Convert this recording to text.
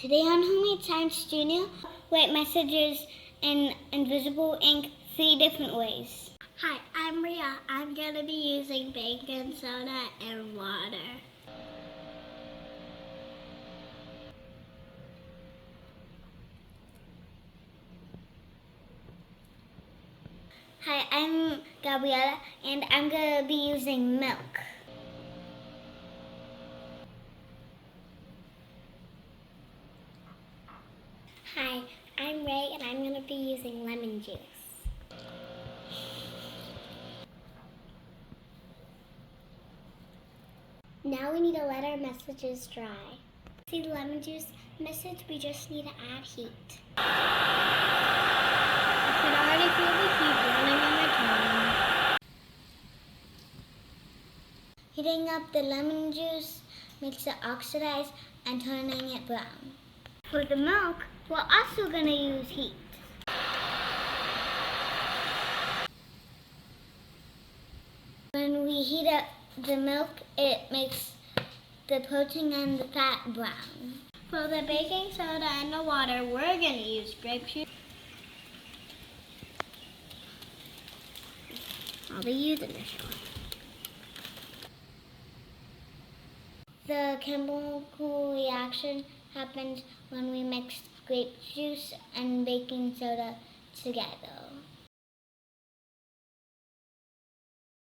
Today on Homemade Science Studio, write messages in invisible ink 3 different ways. Hi, I'm Ria. I'm going to be using baking soda and water. Hi, I'm Gabriella, and I'm going to be using milk. Hi, I'm Ray, and I'm going to be using lemon juice. Now we need to let our messages dry. See the lemon juice message? We just need to add heat. I can already feel the heat running on my tongue. Heating up the lemon juice makes it oxidize and turning it brown. For the milk, we're also going to use heat. When we heat up the milk, it makes the protein and the fat brown. For the baking soda and the water, we're going to use grape juice. I'll be using this one. The chemical reaction happens when we mix grape juice and baking soda together.